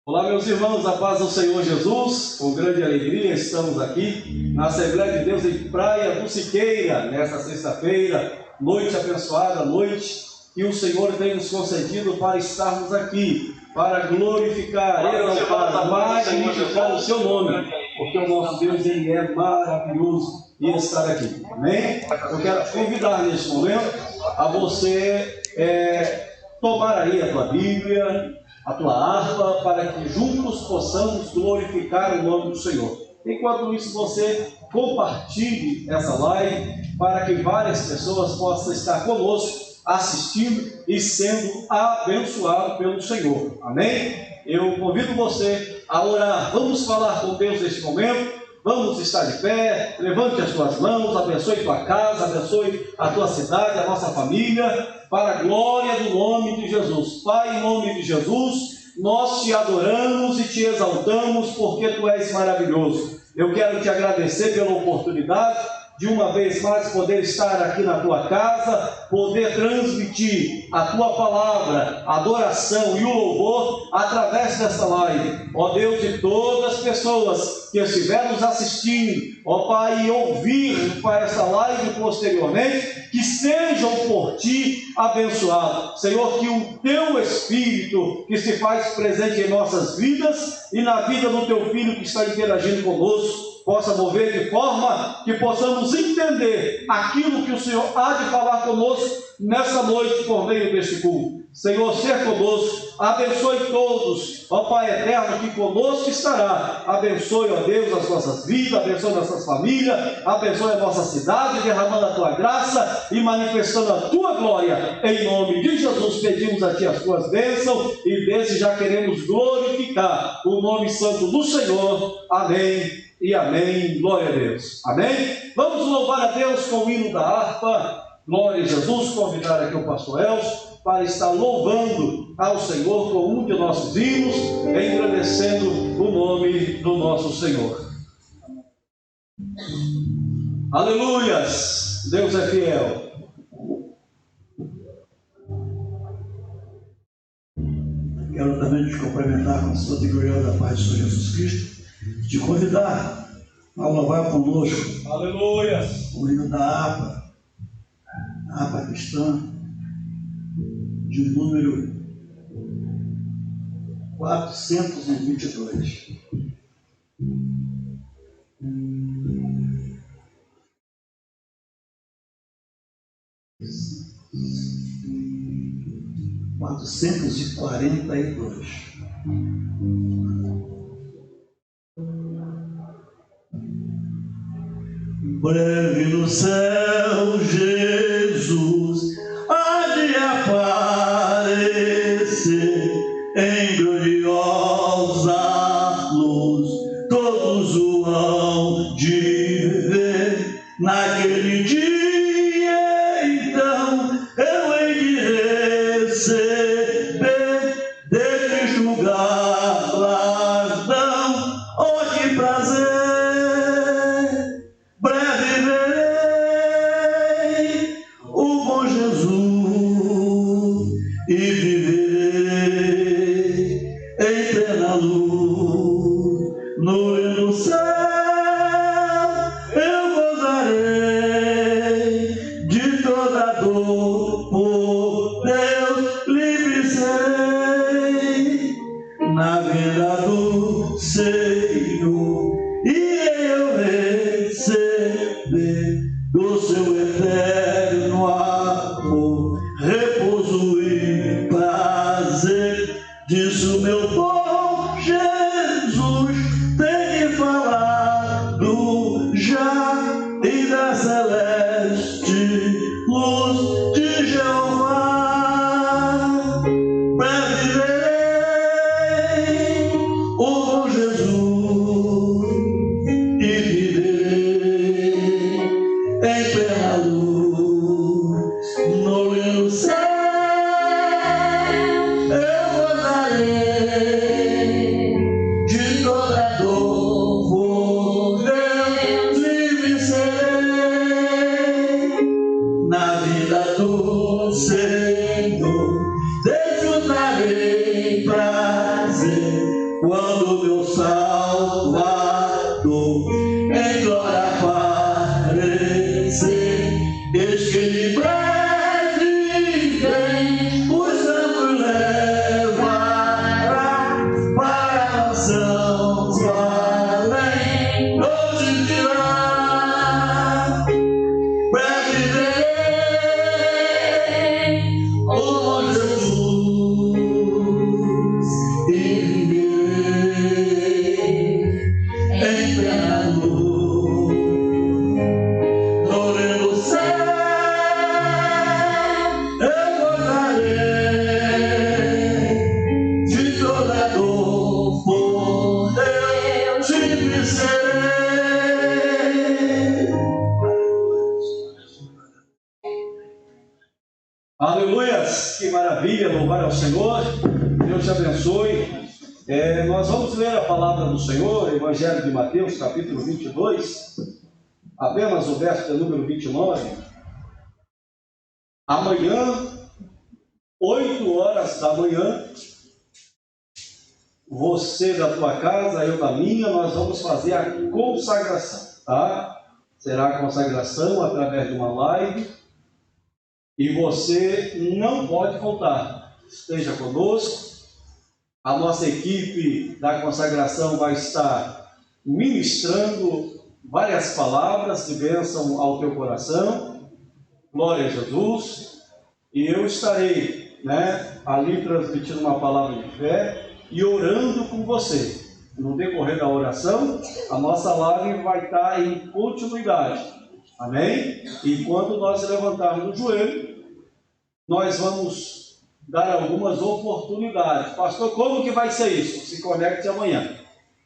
Olá, meus irmãos, a paz do Senhor Jesus. Com grande alegria estamos aqui na Assembleia de Deus em Praia do Siqueira, nesta sexta-feira, noite abençoada, noite que o Senhor tem nos concedido para estarmos aqui, para glorificar, exaltar, magnificar o seu nome, porque o nosso Deus ele é maravilhoso em estar aqui. Amém? Eu quero convidar neste momento a você tomar aí a tua Bíblia, a tua harpa, para que juntos possamos glorificar o nome do Senhor. Enquanto isso, você compartilhe essa live para que várias pessoas possam estar conosco, assistindo e sendo abençoado pelo Senhor. Amém? Eu convido você a orar. Vamos falar com Deus neste momento. Vamos estar de pé, levante as tuas mãos, abençoe tua casa, abençoe a tua cidade, a nossa família, para a glória do nome de Jesus. Pai, em nome de Jesus, nós te adoramos e te exaltamos porque tu és maravilhoso. Eu quero te agradecer pela oportunidade de uma vez mais poder estar aqui na tua casa, poder transmitir a tua palavra, a adoração e o louvor através desta live. Ó Deus, de todas as pessoas que estiverem nos assistindo, ó Pai, e ouvir, Pai, essa live posteriormente, que sejam por ti abençoados. Senhor, que o teu Espírito, que se faz presente em nossas vidas e na vida do teu Filho que está interagindo conosco, possa mover de forma que possamos entender aquilo que o Senhor há de falar conosco nessa noite por meio deste culto. Senhor, ser conosco, abençoe todos, ó Pai eterno, que conosco estará. Abençoe, ó Deus, as nossas vidas, abençoe nossas famílias, abençoe a nossa cidade, derramando a tua graça e manifestando a tua glória. Em nome de Jesus, pedimos a ti as tuas bênçãos e desde já queremos glorificar o nome santo do Senhor. Amém. E amém, glória a Deus, amém? Vamos louvar a Deus com o hino da harpa, glória a Jesus. Convidar aqui o pastor Elcio para estar louvando ao Senhor com um de nossos hinos, engrandecendo o nome do nosso Senhor. Aleluias, Deus é fiel. Quero também te cumprimentar com a sua gloriosa paz do Senhor Jesus Cristo, te convidar a louvar conosco. Aleluia! O hino da harpa cristã, de número 422. Breve no céu, Jesus há de aparecer em gloriosa luz. Todos o hão de ver naquele dia. Então eu hei de receber dele julgar ladrão. Oh, que prazer! Breve verei o bom Jesus e viverei em plena luz. No céu eu gozarei de toda dor, por Deus livre serei na vinda do Senhor, e eu receber do seu eterno amor repouso e prazer. Disso meu bom Jesus tem falado já, e da celeste luz de Jeová. Breve verei o bom Jesus e viverei em plena luz. No céu eu gozarei de toda dor, por Deus livre serei na vida do Senhor. Desfrutarei prazer, Aleluias, que maravilha, louvar ao Senhor. Deus te abençoe. Nós vamos ler a palavra do Senhor, Evangelho de Mateus, capítulo 22, apenas o verso de número 29. Amanhã, 8 horas da manhã, você da tua casa, eu da minha, nós vamos fazer a consagração, tá? Será a consagração através de uma live. E você não pode faltar. Esteja conosco. A nossa equipe da consagração vai estar ministrando várias palavras de bênção ao teu coração. Glória a Jesus. E eu estarei, ali transmitindo uma palavra de fé e orando com você. No decorrer da oração, a nossa live vai estar em continuidade. Amém? E quando nós levantarmos o joelho, nós vamos dar algumas oportunidades. Pastor, como que vai ser isso? Se conecte amanhã.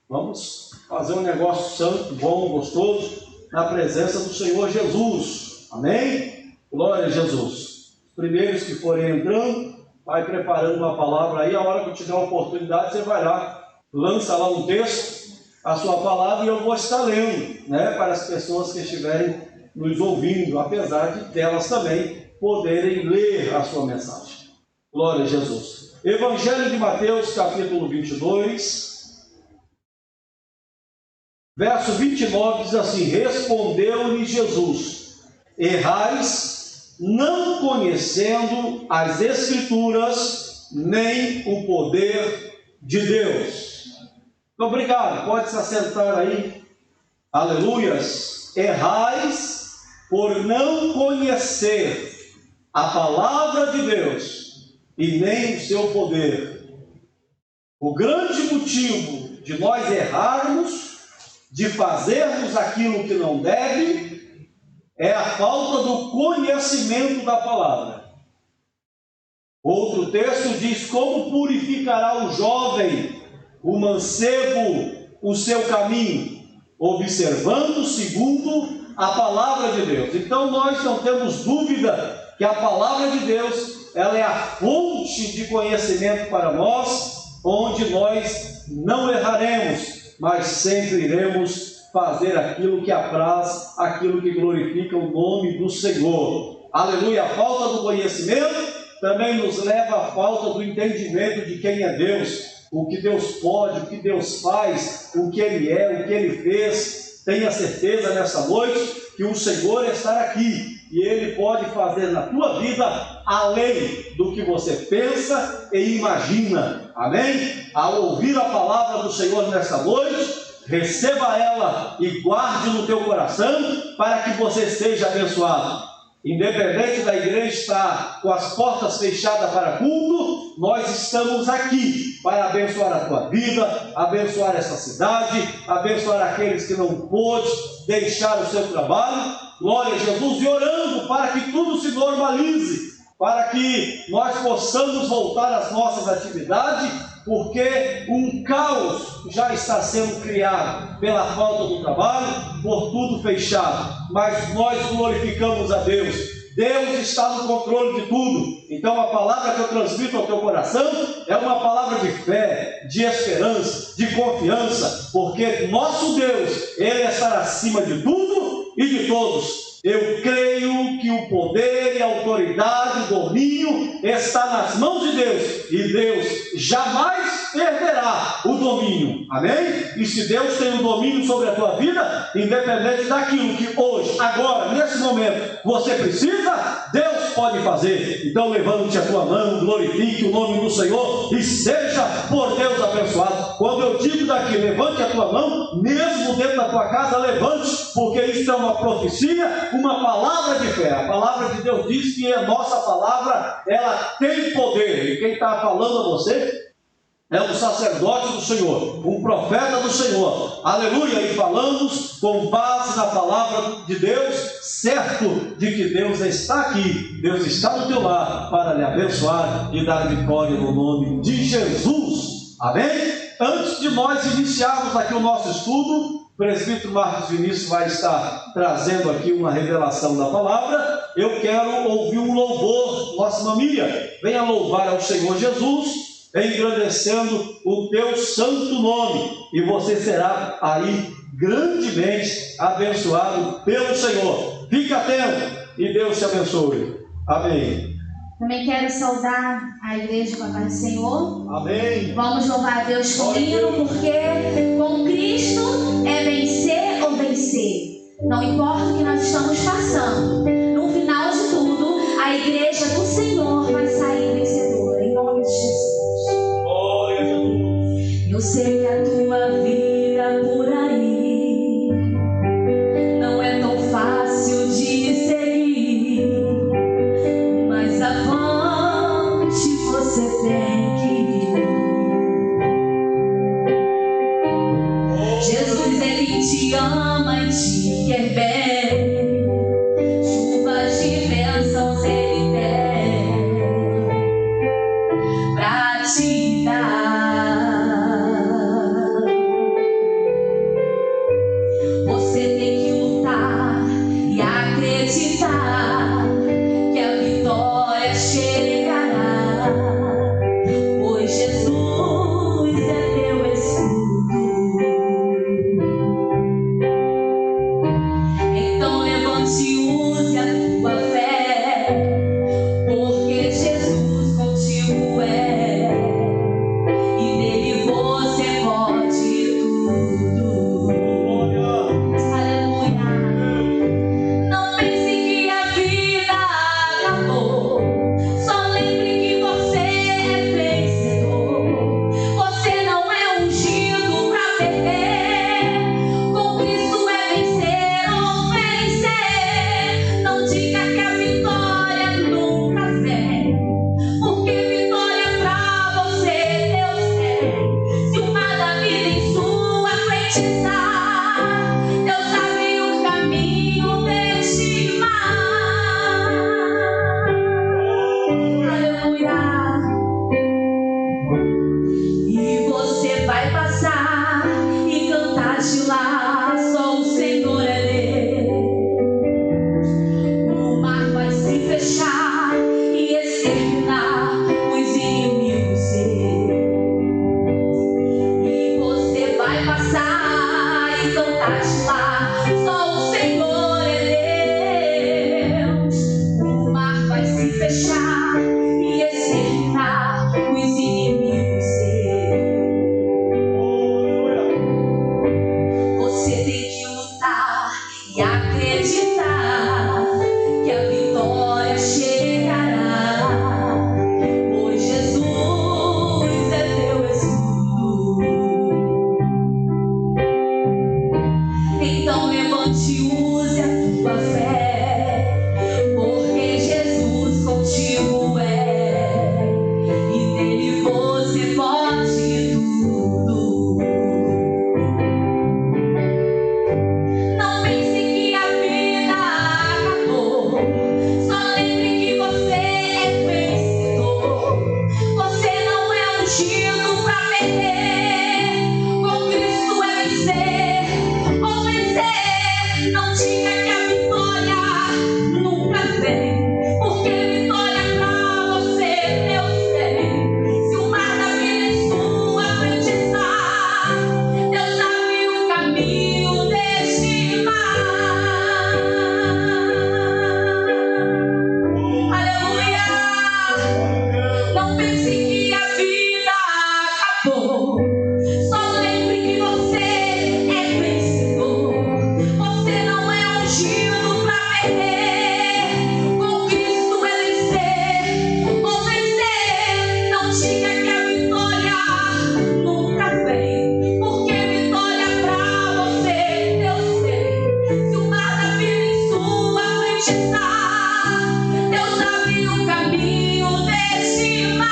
Vamos fazer um negócio santo, bom, gostoso, na presença do Senhor Jesus. Amém? Glória a Jesus. Os primeiros que forem entrando, vai preparando uma palavra aí. A hora que eu tiver a oportunidade, você vai lá, lança lá um texto, a sua palavra, e eu vou estar lendo, para as pessoas que estiverem nos ouvindo, apesar de delas também poderem ler a sua mensagem. Glória a Jesus. Evangelho de Mateus, capítulo 22, verso 29, diz assim: respondeu-lhe Jesus: errais, não conhecendo as Escrituras, nem o poder de Deus. Muito obrigado, pode se assentar aí. Aleluias. Errais por não conhecer a palavra de Deus e nem o seu poder. O grande motivo de nós errarmos, de fazermos aquilo que não deve, é a falta do conhecimento da palavra. Outro texto diz: como purificará o jovem, o mancebo, o seu caminho? Observando segundo a palavra de Deus. Então nós não temos dúvida que a palavra de Deus, ela é a fonte de conhecimento para nós, onde nós não erraremos, mas sempre iremos fazer aquilo que apraz, aquilo que glorifica o nome do Senhor. Aleluia! A falta do conhecimento também nos leva à falta do entendimento de quem é Deus, o que Deus pode, o que Deus faz, o que Ele é, o que Ele fez. Tenha certeza nessa noite que o Senhor está aqui e Ele pode fazer na tua vida além do que você pensa e imagina. Amém? Ao ouvir a palavra do Senhor nessa noite, receba ela e guarde no teu coração para que você seja abençoado. Independente da igreja estar com as portas fechadas para culto, nós estamos aqui para abençoar a tua vida, abençoar essa cidade, abençoar aqueles que não pôde deixar o seu trabalho. Glória a Jesus, e orando para que tudo se normalize, para que nós possamos voltar às nossas atividades, porque um caos já está sendo criado pela falta do trabalho, por tudo fechado, mas nós glorificamos a Deus. Deus está no controle de tudo. Então a palavra que eu transmito ao teu coração é uma palavra de fé, de esperança, de confiança, porque nosso Deus, Ele está acima de tudo e de todos. Eu creio que o poder e a autoridade, o domínio está nas mãos de Deus, e Deus jamais perderá o domínio. Amém? E se Deus tem o domínio sobre a tua vida, independente daquilo que hoje, agora, nesse momento, você precisa, Deus pode fazer. Então levante a tua mão, glorifique o nome do Senhor e seja por Deus abençoado. Quando eu digo daqui, levante a tua mão, mesmo dentro da tua casa, levante, porque isso é uma profecia, uma palavra de fé. A palavra de Deus diz que a nossa palavra, ela tem poder, e quem está falando a você é um sacerdote do Senhor, um profeta do Senhor. Aleluia! E falamos com base na palavra de Deus, certo de que Deus está aqui, Deus está no teu lar para lhe abençoar e dar vitória no nome de Jesus. Amém? Antes de nós iniciarmos aqui o nosso estudo, presbítero Marcos Vinícius vai estar trazendo aqui uma revelação da palavra, eu quero ouvir um louvor. Nossa família, venha louvar ao Senhor Jesus, engrandecendo o teu santo nome, e você será aí grandemente abençoado pelo Senhor. Fique atento e Deus te abençoe. Amém. Também quero saudar a igreja com a paz do Senhor. Amém. Vamos louvar a Deus com hino, porque com Cristo é vencer ou vencer. Não importa o que nós estamos passando, no final de tudo, a igreja do Senhor vai sair vencedora, em nome de Jesus. Glória a Jesus. Eu sei que a tua vida por aí não é tão fácil de seguir, mas avante você tem que ir. Jesus é quem te ama e te quer bem. Chuvas de bênçãos Ele tem pra te dar. Você tem que lutar e acreditar que a vitória chegará, pois Jesus é teu escudo. Então levante e use a tua fé, porque Jesus contigo é, e nele você pode tudo. Aleluia. Não pense que a vida acabou, só lembre que você é vencedor. Você não é ungido pra perder, com Cristo é vencer ou vencer. Não diga que a vitória nunca vem, porque vitória pra você Deus tem. Se o mar da vida em sua frente está, Deus abre o caminho deste mar. Aleluia. E você vai passar e cantar de lá, só o Senhor é Deus. O mar vai se fechar e exterminar os inimigos seus. E você vai passar e cantar de lá, só o Senhor é Deus. O mar vai se fechar e exterminar os inimigos seus. Você tem que lutar e acreditar que a vitória chegará, pois Jesus é teu escudo. Então levante e use a tua fé, porque Jesus contigo é, e nele você pode tudo. Não pense que a vida acabou, só lembre que você é vencedor. Você não é ungido pra perder, com Cristo é vencer ou vencer. Não diga que a vitória nunca vem, porque vitória pra você Deus tem. Se o mar da vida em sua frente está, Deus abre o caminho deste mar. Aleluia. Não pense que a vida acabou, só lembre que você é vencedor. Você não é ungido pra perder, com Cristo é vencer ou vencer. Não diga que a vitória nunca vem, porque vitória pra você Deus tem. Se o mar da vida em sua frente está, Deus abre o caminho deste mar.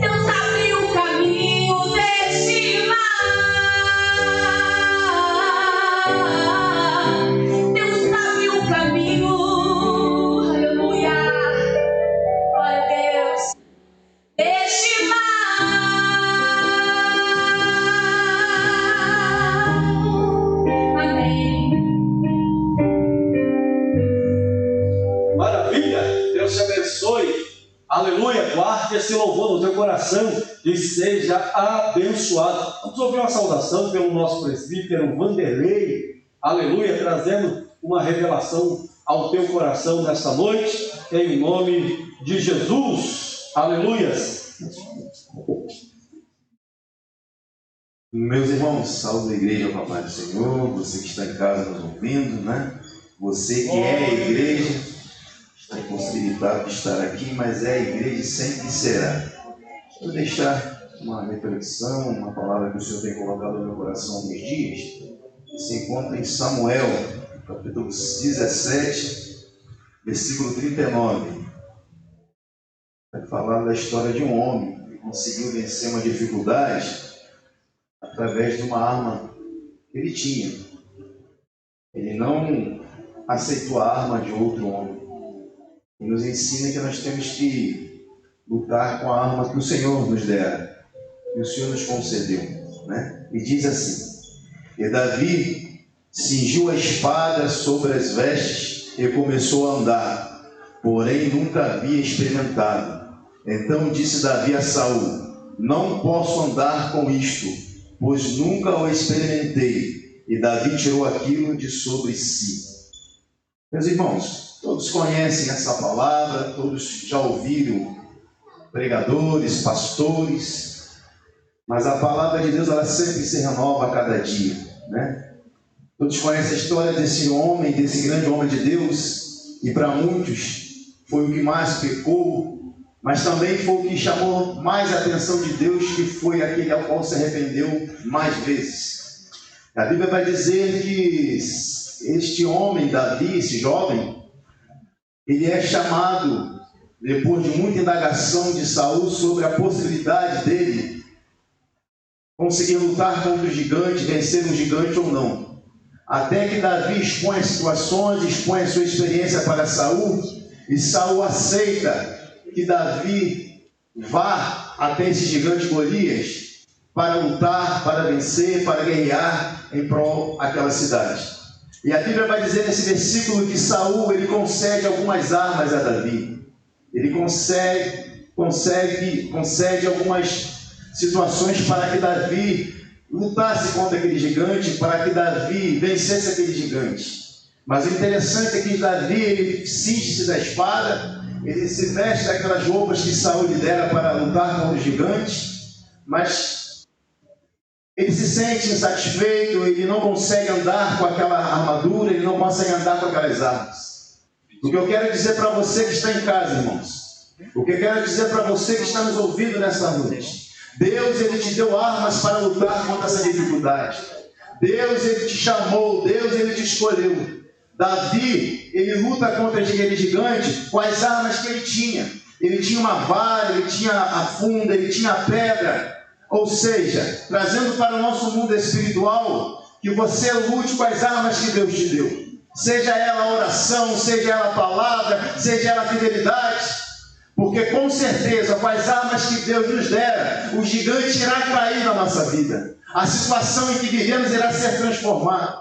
Deus abre o caminho deste mar. Deus abre o caminho. Aleluia. Glória a Deus. Deste mar. Aleluia, guarde esse louvor no teu coração e seja abençoado. Vamos ouvir uma saudação pelo nosso presbítero Vanderlei. Aleluia, trazendo uma revelação ao teu coração nesta noite, em nome de Jesus. Aleluia. Meus irmãos, salve a igreja com a paz do Senhor, você que está em casa nos ouvindo, né? Você que é a igreja, está impossibilitado de estar aqui, mas é a igreja e sempre será. Vou deixar uma reflexão, uma palavra que o Senhor tem colocado no meu coração há alguns dias, que se encontra em Samuel, capítulo 17, versículo 39. Vai falar da história de um homem que conseguiu vencer uma dificuldade através de uma arma que ele tinha. Ele não aceitou a arma de outro homem. E nos ensina que nós temos que lutar com a arma que o Senhor nos dera, que o Senhor nos concedeu, né? E diz assim: e Davi cingiu a espada sobre as vestes e começou a andar, porém nunca havia experimentado. Então disse Davi a Saul: não posso andar com isto, pois nunca o experimentei. E Davi tirou aquilo de sobre si. Meus irmãos, todos conhecem essa palavra, todos já ouviram pregadores, pastores, mas a palavra de Deus, ela sempre se renova a cada dia, né? Todos conhecem a história desse homem, desse grande homem de Deus, e para muitos foi o que mais pecou, mas também foi o que chamou mais a atenção de Deus, que foi aquele ao qual se arrependeu mais vezes. A Bíblia vai dizer que este homem, Davi, esse jovem, ele é chamado, depois de muita indagação de Saul sobre a possibilidade dele conseguir lutar contra o gigante, vencer um gigante ou não. Até que Davi expõe as situações, expõe a sua experiência para Saul, e Saul aceita que Davi vá até esse gigante Golias para lutar, para vencer, para guerrear em prol daquela cidade. E a Bíblia vai dizer nesse versículo que Saul, ele concede algumas armas a Davi. Ele concede algumas situações para que Davi lutasse contra aquele gigante, para que Davi vencesse aquele gigante. Mas o interessante é que Davi, ele cinge-se da espada, ele se veste daquelas roupas que Saul lhe dera para lutar contra os gigantes, mas ele se sente insatisfeito, ele não consegue andar com aquela armadura, ele não consegue andar com aquelas armas. O que eu quero dizer para você que está em casa, irmãos, o que eu quero dizer para você que está nos ouvindo nesta noite: Deus, ele te deu armas para lutar contra essa dificuldade. Deus, ele te chamou, Deus, ele te escolheu. Davi, ele luta contra aquele gigante com as armas que ele tinha. Ele tinha uma vara, ele tinha a funda, ele tinha a pedra. Ou seja, trazendo para o nosso mundo espiritual, que você lute com as armas que Deus te deu. Seja ela a oração, seja ela a palavra, seja ela a fidelidade. Porque com certeza, com as armas que Deus nos dera, o gigante irá cair na nossa vida. A situação em que vivemos irá ser transformada.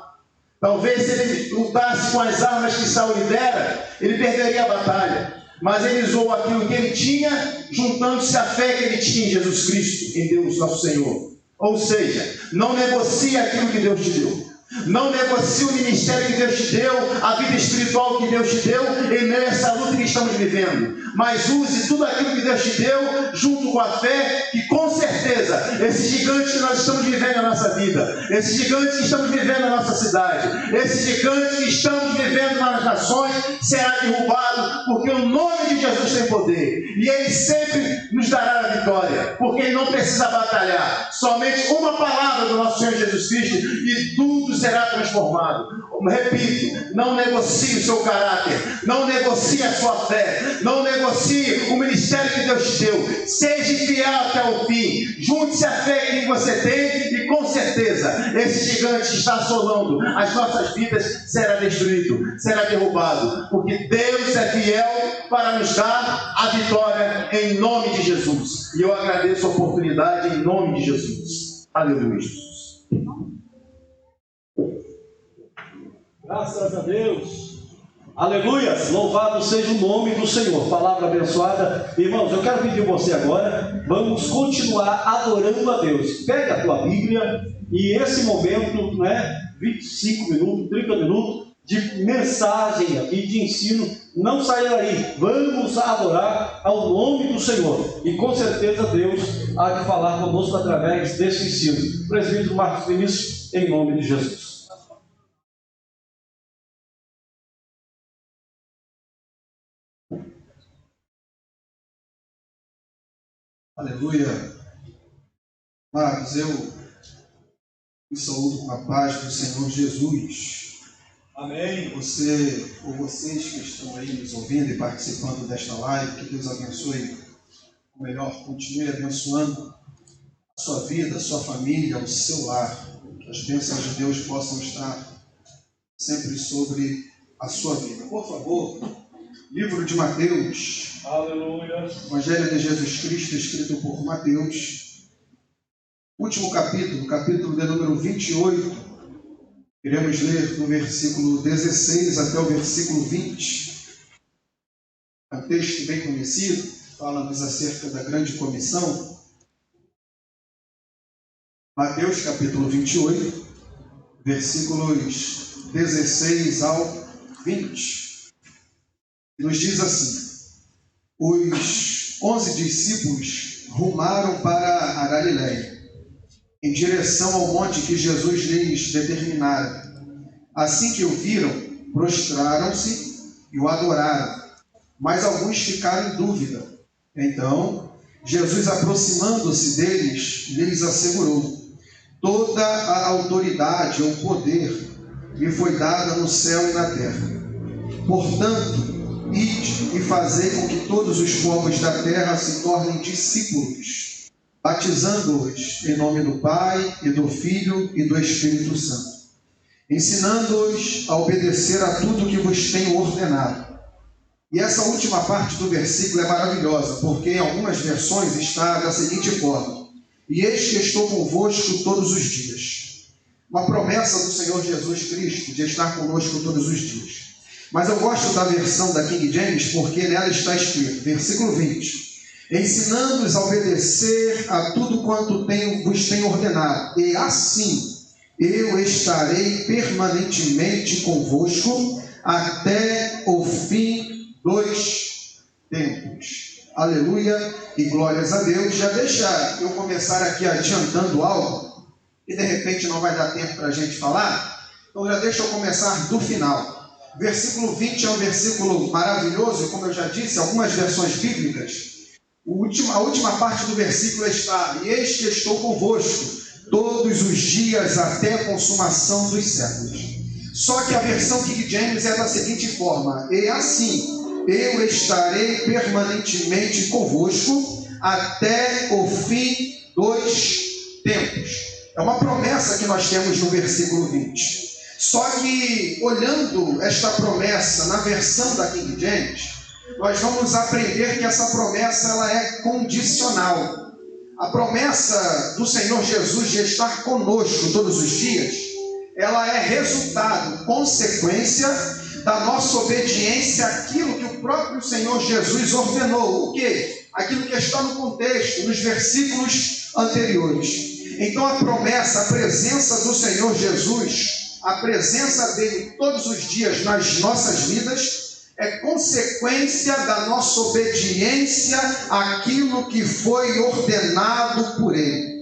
Talvez se ele lutasse com as armas que Saul lhe dera, ele perderia a batalha. Mas ele usou aquilo que ele tinha, juntando-se à fé que ele tinha em Jesus Cristo, em Deus nosso Senhor. Ou seja, não negocie aquilo que Deus te deu. Não negocie o ministério que Deus te deu, a vida espiritual que Deus te deu, em meio a essa luta que estamos vivendo. Mas use tudo aquilo que Deus te deu, junto com a fé, que com certeza, esse gigante que nós estamos vivendo na nossa vida, esse gigante que estamos vivendo na nossa cidade, esse gigante que estamos vivendo nas nações, será derrubado, porque o nome de Jesus tem poder. E Ele sempre nos dará a vitória, porque Ele não precisa batalhar. Somente uma palavra do nosso Senhor Jesus Cristo e tudo será transformado. Repito, não negocie o seu caráter, não negocie a sua fé, não negocie o ministério que Deus te deu. Seja fiel até o fim, junte-se à fé que você tem e com certeza esse gigante que está assolando as nossas vidas será destruído, será derrubado, porque Deus é fiel para nos dar a vitória em nome de Jesus. E eu agradeço a oportunidade em nome de Jesus. Aleluia, Jesus. Graças a Deus. Aleluia! Louvado seja o nome do Senhor. Palavra abençoada. Irmãos, eu quero pedir você agora, vamos continuar adorando a Deus. Pega a tua Bíblia e esse momento, 25 minutos, 30 minutos de mensagem aqui, de ensino, não saia daí. Vamos adorar ao nome do Senhor. E com certeza Deus há de falar conosco através desse ensino. Presbítero Marcos Vinícius, em nome de Jesus. Aleluia. Amados, eu os saúdo com a paz do Senhor Jesus. Amém. Você ou vocês que estão aí nos ouvindo e participando desta live, que Deus abençoe, ou melhor, continue abençoando a sua vida, a sua família, o seu lar. Que as bênçãos de Deus possam estar sempre sobre a sua vida. Por favor, livro de Mateus. Aleluia. Evangelho de Jesus Cristo, escrito por Mateus. Último capítulo, capítulo de número 28. Iremos ler do versículo 16 até o versículo 20. É um texto bem conhecido, fala-nos acerca da grande comissão. Mateus capítulo 28, versículos 16 ao 20. E nos diz assim: os 11 discípulos rumaram para a Galiléia, em direção ao monte que Jesus lhes determinara. Assim que o viram, prostraram-se e o adoraram, mas alguns ficaram em dúvida. Então, Jesus, aproximando-se deles, lhes assegurou: toda a autoridade ou poder me foi dada no céu e na terra. Portanto, ide e fazei com que todos os povos da terra se tornem discípulos, batizando-os em nome do Pai, e do Filho e do Espírito Santo, ensinando-os a obedecer a tudo que vos tenho ordenado. E essa última parte do versículo é maravilhosa, porque em algumas versões está da seguinte forma: e eis que estou convosco todos os dias. Uma promessa do Senhor Jesus Cristo de estar conosco todos os dias. Mas eu gosto da versão da King James, porque nela está escrito, versículo 20: ensinando-os a obedecer a tudo quanto vos tenho ordenado, e assim eu estarei permanentemente convosco até o fim dos tempos. Aleluia e glórias a Deus. Já deixa eu começar aqui adiantando algo, que de repente não vai dar tempo para a gente falar, então já deixa eu começar do final. Versículo 20 é um versículo maravilhoso, como eu já disse, algumas versões bíblicas. A última parte do versículo está: e eis que estou convosco todos os dias até a consumação dos séculos. Só que a versão King James é da seguinte forma: e assim eu estarei permanentemente convosco até o fim dos tempos. É uma promessa que nós temos no versículo 20. Só que, olhando esta promessa na versão da King James, nós vamos aprender que essa promessa ela é condicional. A promessa do Senhor Jesus de estar conosco todos os dias, ela é resultado, consequência da nossa obediência àquilo que o próprio Senhor Jesus ordenou. O quê? Aquilo que está no contexto, nos versículos anteriores. Então a promessa, a presença do Senhor Jesus, a presença dele todos os dias nas nossas vidas, é consequência da nossa obediência àquilo que foi ordenado por ele.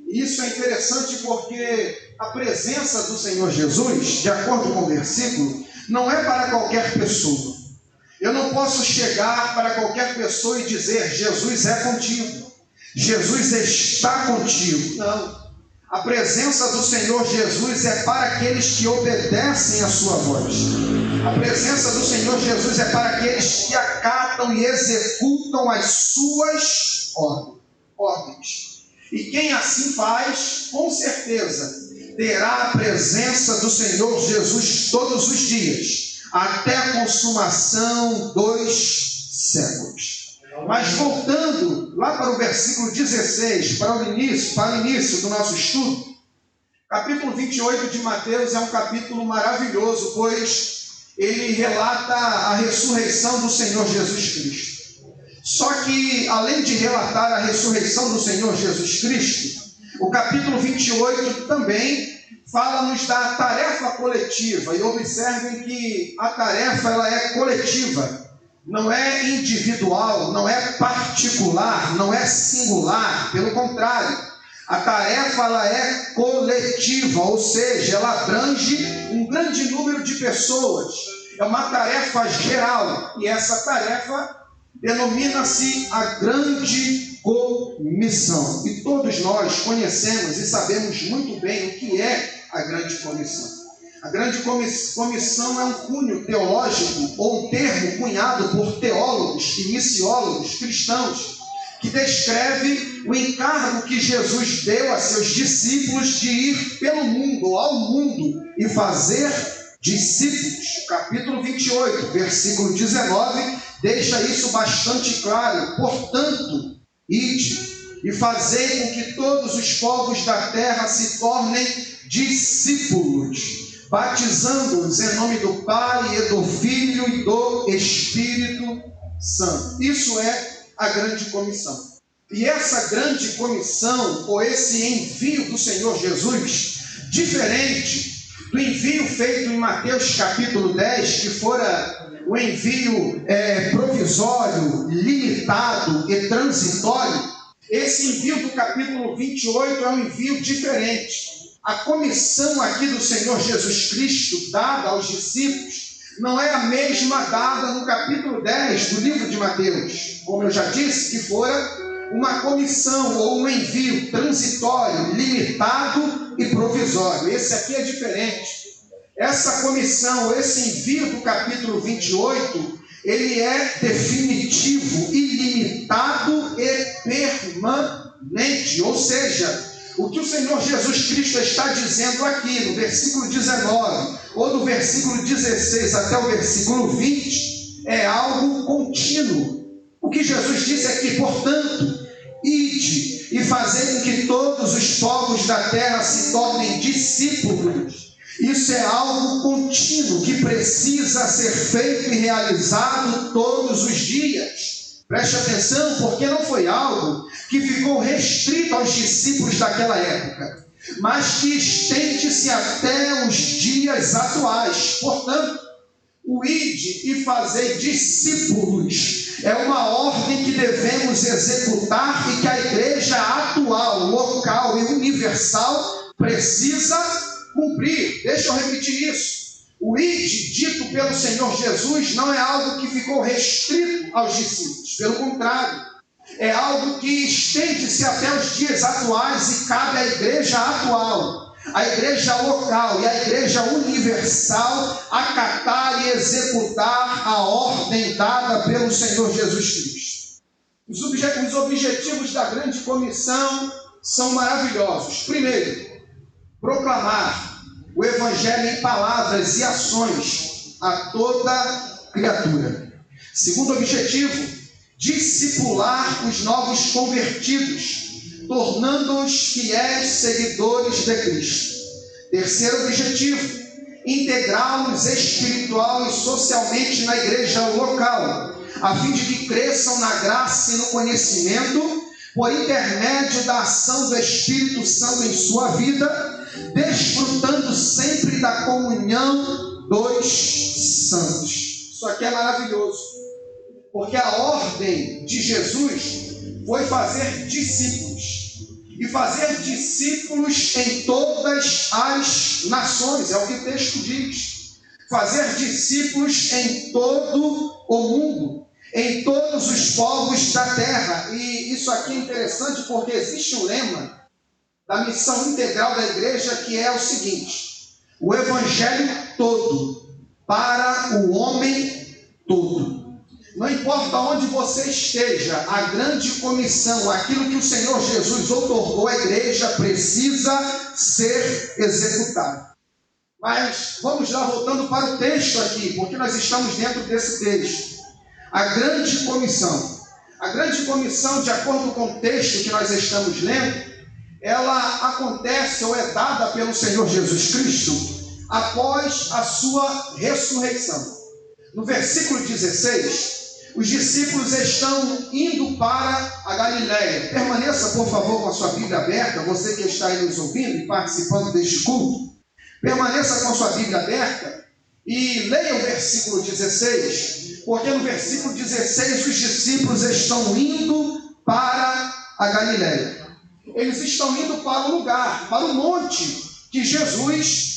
Isso é interessante porque a presença do Senhor Jesus, de acordo com o versículo, não é para qualquer pessoa. Eu não posso chegar para qualquer pessoa e dizer: Jesus é contigo, Jesus está contigo. Não. A presença do Senhor Jesus é para aqueles que obedecem a sua voz. A presença do Senhor Jesus é para aqueles que acatam e executam as suas ordens. E quem assim faz, com certeza, terá a presença do Senhor Jesus todos os dias, até a consumação dos séculos. Mas voltando lá para o versículo 16, para o início do nosso estudo, capítulo 28 de Mateus é um capítulo maravilhoso, pois ele relata a ressurreição do Senhor Jesus Cristo. Só que, além de relatar a ressurreição do Senhor Jesus Cristo, o capítulo 28 também fala-nos da tarefa coletiva. E observem que a tarefa ela é coletiva, não é individual, não é particular, não é singular. Pelo contrário, a tarefa ela é coletiva, ou seja, ela abrange um grande número de pessoas. É uma tarefa geral, e essa tarefa denomina-se a Grande Comissão. E todos nós conhecemos e sabemos muito bem o que é a Grande Comissão. A Grande Comissão é um cunho teológico, ou um termo cunhado por teólogos e missiólogos cristãos, que descreve o encargo que Jesus deu a seus discípulos de ir pelo mundo, ao mundo, e fazer discípulos. Capítulo 28, versículo 19, deixa isso bastante claro. Portanto, ide e fazei com que todos os povos da terra se tornem discípulos, batizando-os em nome do Pai e do Filho e do Espírito Santo. Isso é a grande comissão. E essa grande comissão, ou esse envio do Senhor Jesus, diferente do envio feito em Mateus capítulo 10, que fora o envio provisório, limitado e transitório, esse envio do capítulo 28 é um envio diferente. A comissão aqui do Senhor Jesus Cristo, dada aos discípulos, não é a mesma dada no capítulo 10 do livro de Mateus. Como eu já disse, que fora uma comissão ou um envio transitório, limitado e provisório. Esse aqui é diferente. Essa comissão, esse envio do capítulo 28, ele é definitivo, ilimitado e permanente. Ou seja, o que o Senhor Jesus Cristo está dizendo aqui no versículo 19, ou do versículo 16 até o versículo 20, é algo contínuo. O que Jesus disse aqui, portanto, ide e fazei com que todos os povos da terra se tornem discípulos. Isso é algo contínuo que precisa ser feito e realizado todos os dias. Preste atenção, porque não foi algo que ficou restrito aos discípulos daquela época, mas que estende-se até os dias atuais. Portanto, o ide e fazer discípulos é uma ordem que devemos executar e que a igreja atual, local e universal precisa cumprir. Deixa eu repetir isso. O ide dito pelo Senhor Jesus não é algo que ficou restrito aos discípulos. Pelo contrário, é algo que estende-se até os dias atuais e cabe à igreja atual, à igreja local e à igreja universal acatar e executar a ordem dada pelo Senhor Jesus Cristo. Os objetivos da grande comissão são maravilhosos. Primeiro, proclamar o Evangelho em palavras e ações a toda criatura. Segundo objetivo, discipular os novos convertidos, tornando-os fiéis seguidores de Cristo. Terceiro objetivo, integrá-los espiritual e socialmente na igreja local, a fim de que cresçam na graça e no conhecimento, por intermédio da ação do Espírito Santo em sua vida, desfrutando sempre da comunhão dos santos. Isso aqui é maravilhoso, porque a ordem de Jesus foi fazer discípulos, e fazer discípulos em todas as nações, é o que o texto diz. Fazer discípulos em todo o mundo, em todos os povos da terra. E isso aqui é interessante porque existe um lema da missão integral da igreja, que é o seguinte: o evangelho todo para o homem todo. Não importa onde você esteja, a grande comissão, aquilo que o Senhor Jesus outorgou à igreja, precisa ser executado. Mas vamos lá, voltando para o texto aqui, porque nós estamos dentro desse texto. A grande comissão. A grande comissão, de acordo com o texto que nós estamos lendo, ela acontece ou é dada pelo Senhor Jesus Cristo após a sua ressurreição. No versículo 16, os discípulos estão indo para a Galileia. Permaneça, por favor, com a sua Bíblia aberta, você que está aí nos ouvindo e participando deste culto. Permaneça com a sua Bíblia aberta e leia o versículo 16, porque no versículo 16 os discípulos estão indo para a Galileia. Eles estão indo para o lugar, para o monte que Jesus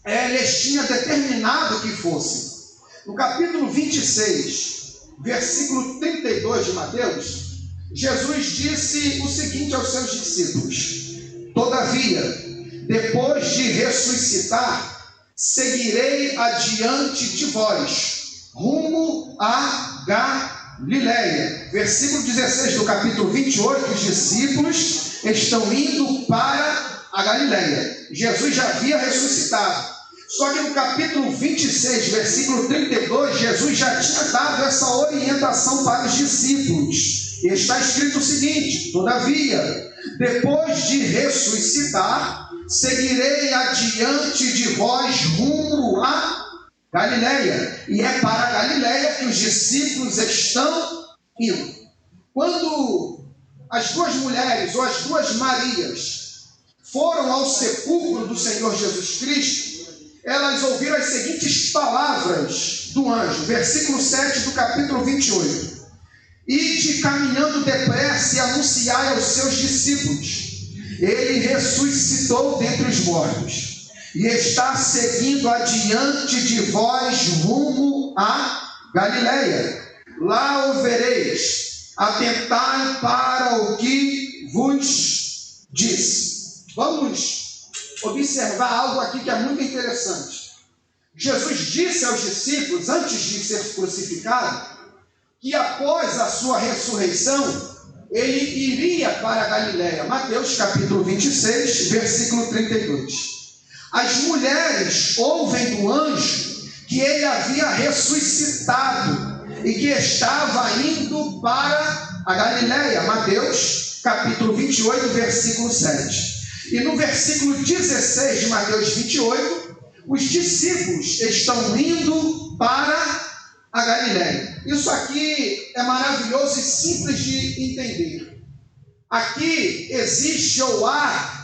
lhes tinha determinado que fosse. No capítulo 26, versículo 32 de Mateus, Jesus disse o seguinte aos seus discípulos: todavia, depois de ressuscitar, seguirei adiante de vós, rumo a Galileia. Versículo 16 do capítulo 28, os discípulos estão indo para a Galileia. Jesus já havia ressuscitado. Só que no capítulo 26, versículo 32, Jesus já tinha dado essa orientação para os discípulos. E está escrito o seguinte: todavia, depois de ressuscitar, seguirei adiante de vós rumo a Galileia. E é para a Galileia que os discípulos estão indo. Quando as duas mulheres ou as duas Marias foram ao sepulcro do Senhor Jesus Cristo, elas ouviram as seguintes palavras do anjo, versículo 7 do capítulo 28. Ide caminhando depressa e anunciai aos seus discípulos: ele ressuscitou dentre os mortos e está seguindo adiante de vós rumo a Galileia. Lá o vereis, atentai para o que vos disse. Vamos observar algo aqui que é muito interessante. Jesus disse aos discípulos, antes de ser crucificado, que após a sua ressurreição, ele iria para a Galileia. Mateus capítulo 26, versículo 32. As mulheres ouvem do anjo que ele havia ressuscitado e que estava indo para a Galileia. Mateus capítulo 28, versículo 7. E no versículo 16 de Mateus 28, os discípulos estão indo para a Galileia. Isso aqui é maravilhoso e simples de entender. Aqui existe ou há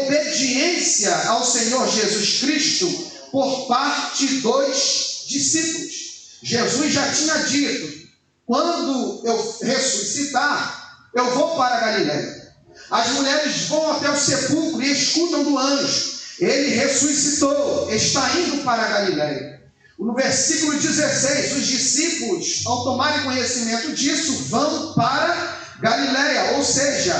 obediência ao Senhor Jesus Cristo por parte dos discípulos. Jesus já tinha dito: quando eu ressuscitar, eu vou para a Galileia. As mulheres vão até o sepulcro e escutam do anjo: ele ressuscitou, está indo para a Galileia. No versículo 16, os discípulos, ao tomarem conhecimento disso, vão para Galileia, ou seja,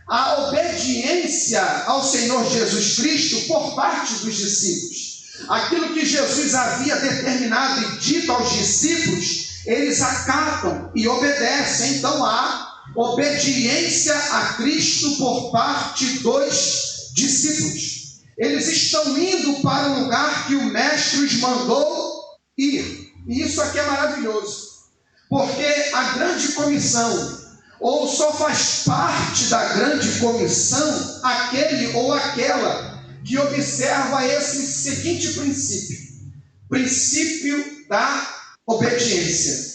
a obediência ao Senhor Jesus Cristo por parte dos discípulos. Aquilo que Jesus havia determinado e dito aos discípulos, eles acatam e obedecem. Então há obediência a Cristo por parte dos discípulos. Eles estão indo para o lugar que o Mestre os mandou ir. E isso aqui é maravilhoso, porque a grande comissão, ou só faz parte da grande comissão aquele ou aquela que observa esse seguinte princípio da obediência.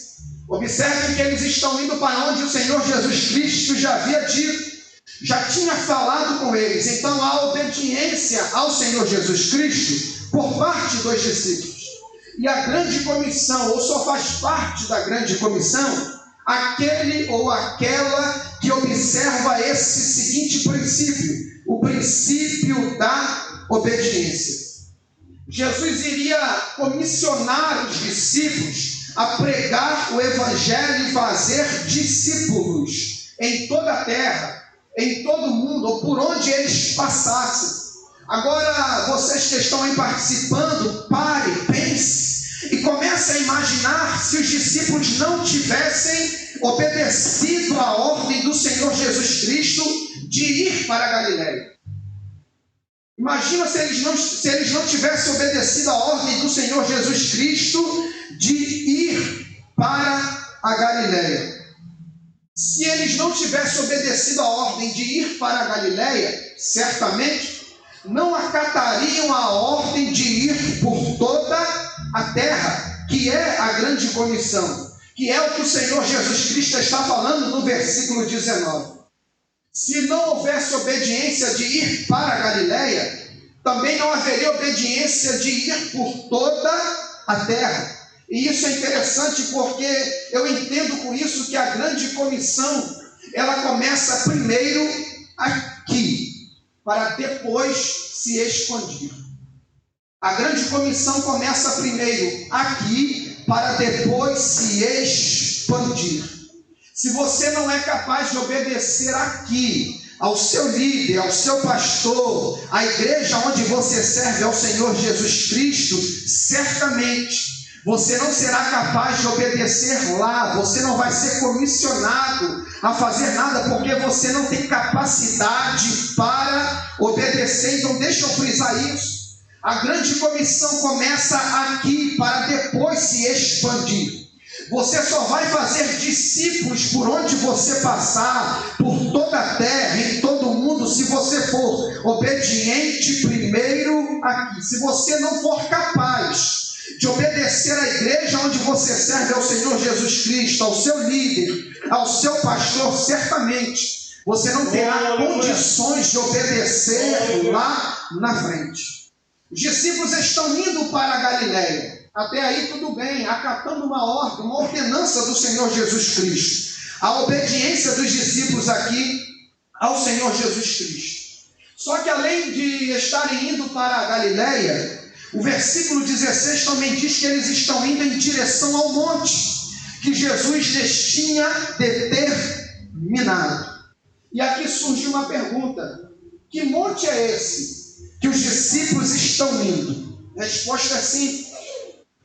Observe que eles estão indo para onde o Senhor Jesus Cristo já havia dito, já tinha falado com eles. Então há obediência ao Senhor Jesus Cristo por parte dos discípulos. E a grande comissão, ou só faz parte da grande comissão aquele ou aquela que observa esse seguinte princípio, o princípio da obediência. Jesus iria comissionar os discípulos a pregar o Evangelho e fazer discípulos em toda a terra, em todo o mundo, ou por onde eles passassem. Agora, vocês que estão aí participando, pare, pense e comece a imaginar se os discípulos não tivessem obedecido a ordem do Senhor Jesus Cristo de ir para a Galileia. Imagina se eles não tivessem obedecido a ordem do Senhor Jesus Cristo de ir para a Galileia. Se eles não tivessem obedecido a ordem de ir para a Galileia, certamente não acatariam a ordem de ir por toda a terra, que é a grande comissão, que é o que o Senhor Jesus Cristo está falando no versículo 19. Se não houvesse obediência de ir para a Galileia, também não haveria obediência de ir por toda a terra. E isso é interessante porque eu entendo com isso que a grande comissão, ela começa primeiro aqui, para depois se expandir. A grande comissão começa primeiro aqui, para depois se expandir. Se você não é capaz de obedecer aqui, ao seu líder, ao seu pastor, à igreja onde você serve ao Senhor Jesus Cristo, certamente você não será capaz de obedecer lá, você não vai ser comissionado a fazer nada, porque você não tem capacidade para obedecer. Então deixa eu frisar isso. A grande comissão começa aqui, para depois se expandir. Você só vai fazer discípulos por onde você passar, por toda a terra, em todo o mundo, se você for obediente primeiro aqui. Se você não for capaz de obedecer à igreja onde você serve ao Senhor Jesus Cristo, ao seu líder, ao seu pastor, certamente você não terá condições de obedecer lá na frente. Os discípulos estão indo para a Galileia. Até aí tudo bem, acatando uma ordem, uma ordenança do Senhor Jesus Cristo. A obediência dos discípulos aqui ao Senhor Jesus Cristo. Só que além de estarem indo para a Galileia, o versículo 16 também diz que eles estão indo em direção ao monte que Jesus lhes tinha determinado. E aqui surge uma pergunta: que monte é esse que os discípulos estão indo? A resposta é simples.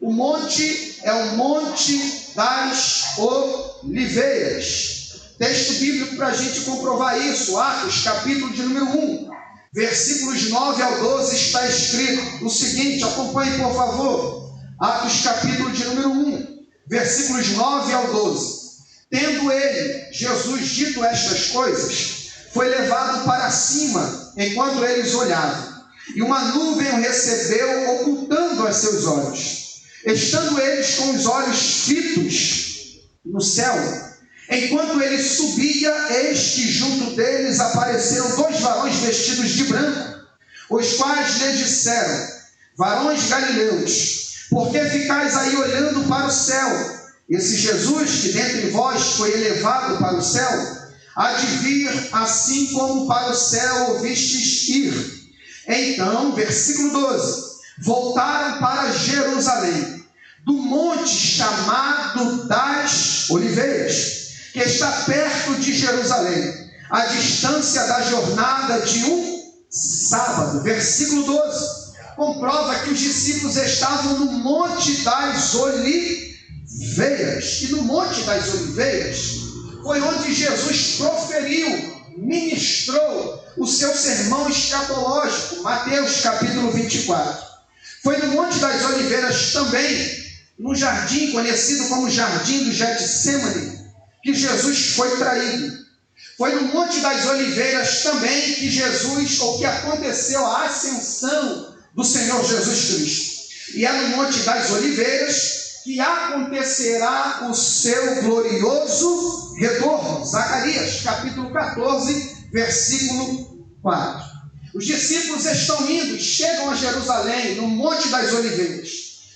O monte é o Monte das Oliveiras. Texto bíblico para a gente comprovar isso. Atos, capítulo de número 1, versículos 9 ao 12, está escrito o seguinte, acompanhe por favor. Atos, capítulo de número 1, versículos 9 ao 12. Tendo ele, Jesus, dito estas coisas, foi levado para cima, enquanto eles olhavam, e uma nuvem o recebeu, ocultando a seus olhos. Estando eles com os olhos fitos no céu, enquanto ele subia, eis que junto deles apareceram 2 varões vestidos de branco, os quais lhe disseram: varões galileus, por que ficais aí olhando para o céu? Esse Jesus que dentre vós foi elevado para o céu, há de vir assim como para o céu ouvistes ir. Então, versículo 12, voltaram para Jerusalém, do monte chamado das Oliveiras, que está perto de Jerusalém, a distância da jornada de um sábado. Versículo 12, comprova que os discípulos estavam no monte das Oliveiras, e no monte das Oliveiras foi onde Jesus proferiu, ministrou o seu sermão escatológico, Mateus capítulo 24. Foi no Monte das Oliveiras também, no jardim conhecido como Jardim do Getsêmani, que Jesus foi traído. Foi no Monte das Oliveiras também que que aconteceu a ascensão do Senhor Jesus Cristo. E é no Monte das Oliveiras que acontecerá o seu glorioso retorno. Zacarias, capítulo 14, versículo 4. Os discípulos estão indo e chegam a Jerusalém, no Monte das Oliveiras.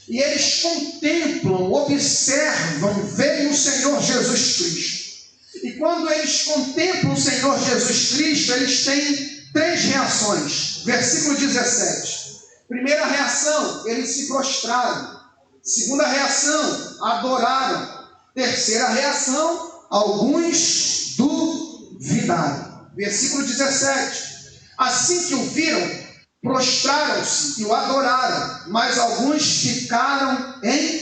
E eles contemplam, observam, veem o Senhor Jesus Cristo. E quando eles contemplam o Senhor Jesus Cristo, eles têm 3 reações. Versículo 17. Primeira reação, eles se prostraram. Segunda reação, adoraram. Terceira reação, alguns duvidaram. Versículo 17. Assim que o viram, prostraram-se e o adoraram, mas alguns ficaram em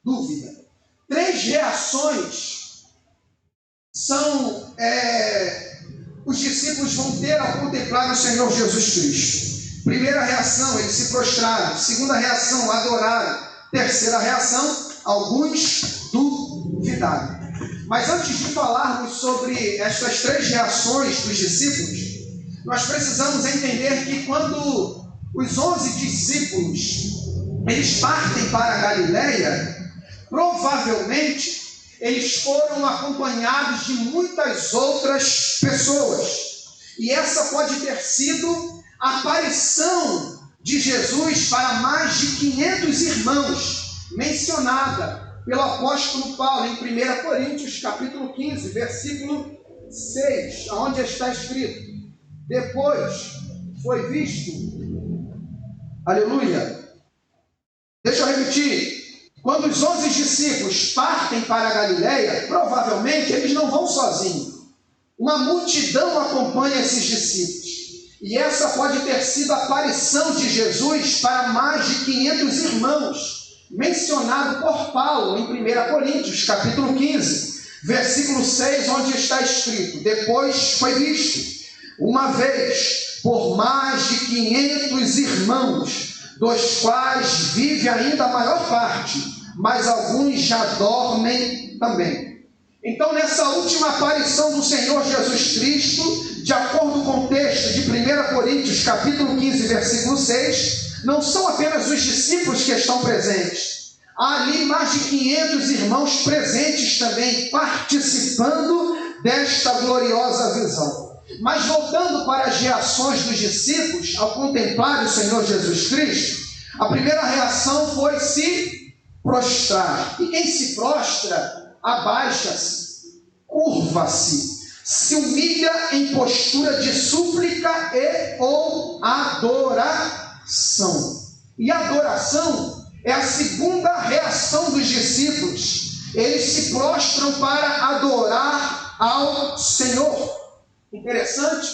dúvida. 3 reações são os discípulos vão ter ao contemplar o Senhor Jesus Cristo. Primeira reação, eles se prostraram. Segunda reação, adoraram. Terceira reação, alguns duvidaram. Mas antes de falarmos sobre estas 3 reações dos discípulos, nós precisamos entender que quando os 11 discípulos eles partem para a Galileia, provavelmente eles foram acompanhados de muitas outras pessoas. E essa pode ter sido a aparição de Jesus para mais de 500 irmãos, mencionada pelo apóstolo Paulo em 1 Coríntios, capítulo 15, versículo 6, onde está escrito: depois foi visto, aleluia, deixa eu repetir, quando os 11 discípulos partem para a Galileia, provavelmente eles não vão sozinhos, uma multidão acompanha esses discípulos, e essa pode ter sido a aparição de Jesus para mais de 500 irmãos, mencionado por Paulo em 1 Coríntios, capítulo 15, versículo 6, onde está escrito: depois foi visto uma vez por mais de 500 irmãos, dos quais vive ainda a maior parte, mas alguns já dormem também. Então, nessa última aparição do Senhor Jesus Cristo, de acordo com o texto de 1 Coríntios, capítulo 15, versículo 6, não são apenas os discípulos que estão presentes. Há ali mais de 500 irmãos presentes também, participando desta gloriosa visão. Mas voltando para as reações dos discípulos ao contemplar o Senhor Jesus Cristo, a primeira reação foi se prostrar. E quem se prostra, abaixa-se, curva-se, se humilha em postura de súplica e ou adoração. E a adoração é a segunda reação dos discípulos. Eles se prostram para adorar ao Senhor. Interessante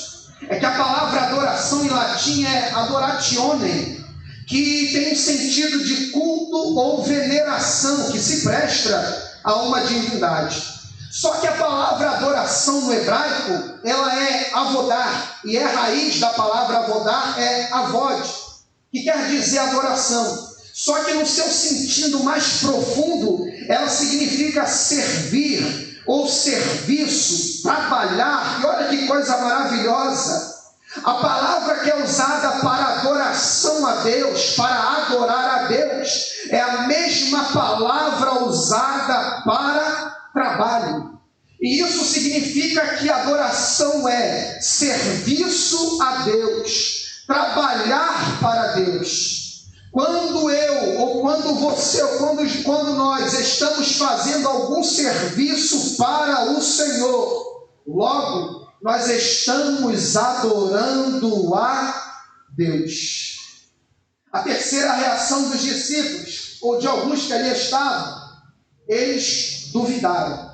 é que a palavra adoração em latim é adoratione, que tem o sentido de culto ou veneração que se presta a uma divindade. Só que a palavra adoração no hebraico, ela é avodar, e a raiz da palavra avodar é avod, que quer dizer adoração. Só que no seu sentido mais profundo, ela significa servir, ou serviço, trabalhar. E olha que coisa maravilhosa, a palavra que é usada para adoração a Deus, para adorar a Deus, é a mesma palavra usada para trabalho. E isso significa que adoração é serviço a Deus, trabalhar para Deus. Quando eu, ou quando você, ou quando nós estamos fazendo algum serviço para o Senhor, logo nós estamos adorando a Deus. A terceira reação dos discípulos, ou de alguns que ali estavam, eles duvidaram.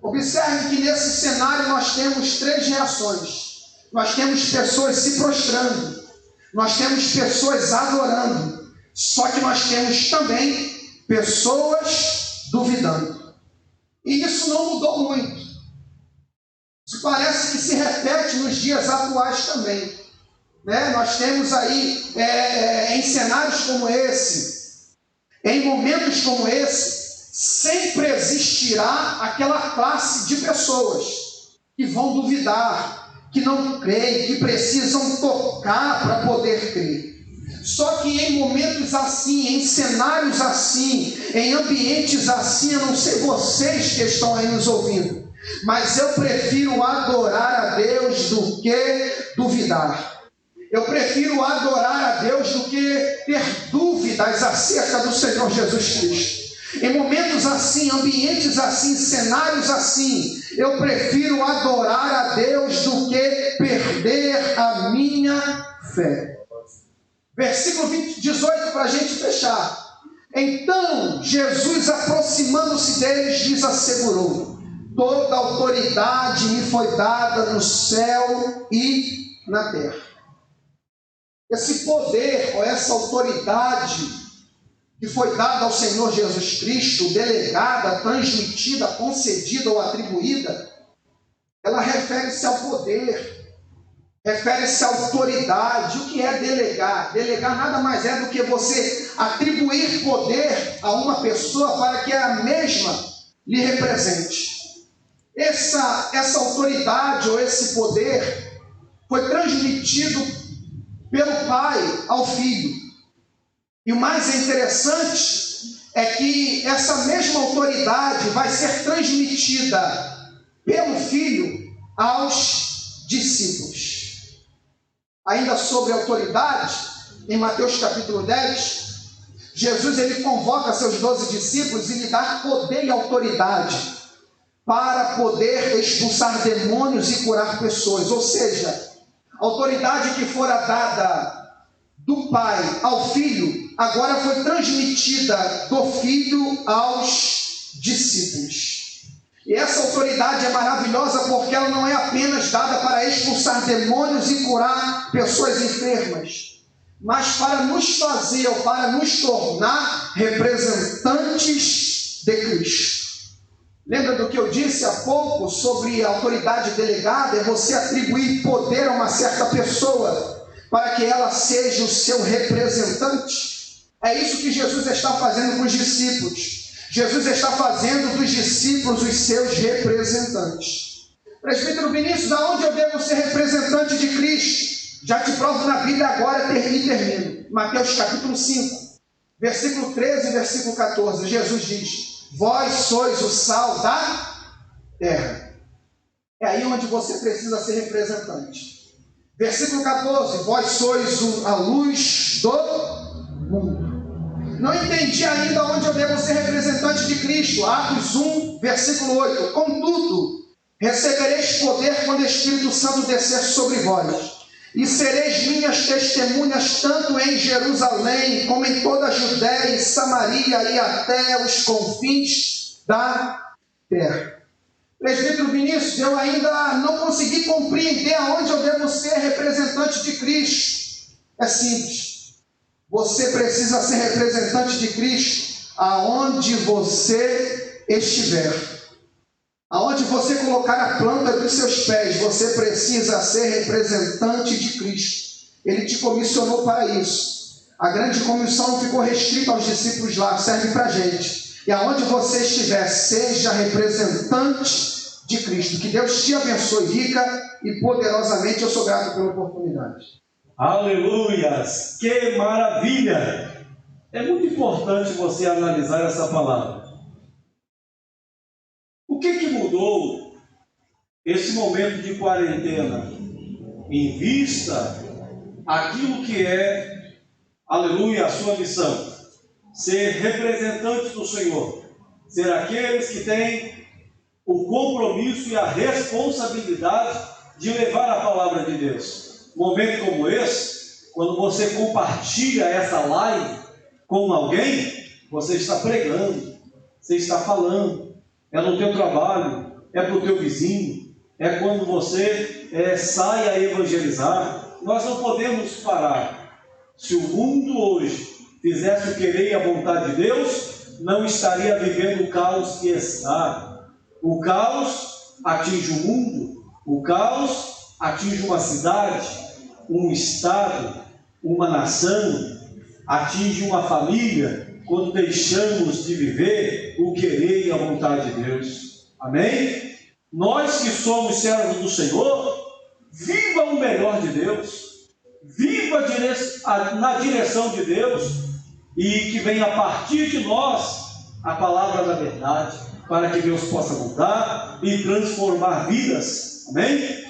Observe que nesse cenário nós temos três reações. Nós temos pessoas se prostrando, nós temos pessoas adorando, só que nós temos também pessoas duvidando. E isso não mudou muito. Isso parece que se repete nos dias atuais também. Nós temos aí, em cenários como esse, em momentos como esse, sempre existirá aquela classe de pessoas que vão duvidar, que não creem, que precisam tocar para poder crer. Só que em momentos assim, em cenários assim, em ambientes assim, eu não sei vocês que estão aí nos ouvindo, mas eu prefiro adorar a Deus do que duvidar. Eu prefiro adorar a Deus do que ter dúvidas acerca do Senhor Jesus Cristo. Em momentos assim, ambientes assim, cenários assim, eu prefiro adorar a Deus do que perder a minha fé. Versículo 18 para a gente fechar. Então Jesus, aproximando-se deles, lhes assegurou: toda autoridade me foi dada no céu e na terra. Esse poder, ou essa autoridade que foi dada ao Senhor Jesus Cristo, delegada, transmitida, concedida ou atribuída, ela refere-se ao poder, refere-se à autoridade. O que é delegar? Delegar nada mais é do que você atribuir poder a uma pessoa para que a mesma lhe represente. Essa autoridade ou esse poder foi transmitido pelo pai ao filho. E o mais interessante é que essa mesma autoridade vai ser transmitida pelo filho aos discípulos. Ainda sobre autoridade, em Mateus capítulo 10, Jesus ele convoca seus 12 discípulos e lhe dá poder e autoridade para poder expulsar demônios e curar pessoas. Ou seja, a autoridade que fora dada do pai ao filho, agora foi transmitida do filho aos discípulos. E essa autoridade é maravilhosa porque ela não é apenas dada para expulsar demônios e curar pessoas enfermas, mas para nos fazer, ou para nos tornar representantes de Cristo. Lembra do que eu disse há pouco sobre a autoridade delegada? É você atribuir poder a uma certa pessoa para que ela seja o seu representante. É isso que Jesus está fazendo com os discípulos. Jesus está fazendo dos discípulos os seus representantes. Presbítero Vinícius, aonde eu devo ser representante de Cristo? Já te provo na Bíblia agora e termino. Mateus capítulo 5, versículo 13 e versículo 14. Jesus diz: vós sois o sal da terra. É aí onde você precisa ser representante. Versículo 14: vós sois a luz do mundo. Não entendi ainda onde eu devo ser representante de Cristo. Atos 1, versículo 8. Contudo, recebereis poder quando o Espírito Santo descer sobre vós, e sereis minhas testemunhas tanto em Jerusalém, como em toda a Judéia e Samaria e até os confins da terra. Presbítero Vinícius, eu ainda não consegui compreender aonde eu devo ser representante de Cristo. É simples. Você precisa ser representante de Cristo aonde você estiver. Aonde você colocar a planta dos seus pés, você precisa ser representante de Cristo. Ele te comissionou para isso. A grande comissão não ficou restrita aos discípulos lá, serve para a gente. E aonde você estiver, seja representante de Cristo. Que Deus te abençoe rica e poderosamente. Eu sou grato pela oportunidade. Aleluias! Que maravilha! É muito importante você analisar essa palavra. O que mudou esse momento de quarentena em vista àquilo que é, aleluia, a sua missão? Ser representantes do Senhor, ser aqueles que têm o compromisso e a responsabilidade de levar a palavra de Deus. Momento como esse, quando você compartilha essa live com alguém, você está pregando, você está falando. É no teu trabalho, é para o teu vizinho, é quando você sai a evangelizar. Nós não podemos parar. Se o mundo hoje fizesse o querer e a vontade de Deus, não estaria vivendo o caos que está. O caos atinge o mundo, o caos atinge uma cidade, um estado, uma nação, atinge uma família, quando deixamos de viver o querer e a vontade de Deus. Amém? Nós que somos servos do Senhor, viva o melhor de Deus, viva na direção de Deus, e que venha a partir de nós a palavra da verdade, para que Deus possa mudar e transformar vidas. Amém?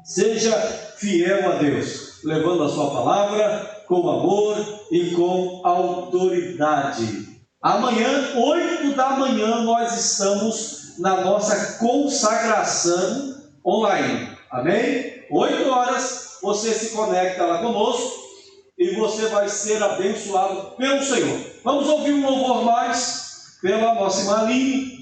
Seja fiel a Deus, levando a sua palavra com amor e com autoridade. Amanhã, 8 da manhã, nós estamos na nossa consagração online. Amém? 8 horas, você se conecta lá conosco e você vai ser abençoado pelo Senhor. Vamos ouvir um louvor mais pela nossa irmã Aline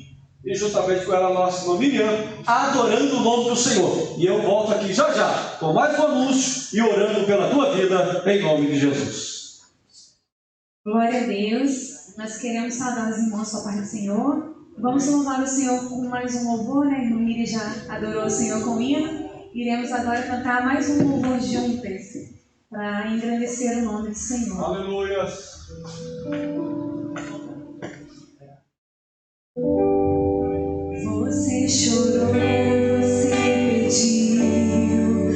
e juntamente com ela a nossa irmã Miriam, adorando o nome do Senhor. E eu volto aqui já já com mais um anúncio e orando pela tua vida em nome de Jesus. Glória a Deus. Nós queremos saudar os irmãos com a paz do Senhor. Vamos louvar o Senhor com mais um louvor, né? A irmã Miriam já adorou o Senhor com hino. Iremos agora cantar mais um louvor juntas para engrandecer o nome do Senhor. Aleluia. Você chorou, você pediu,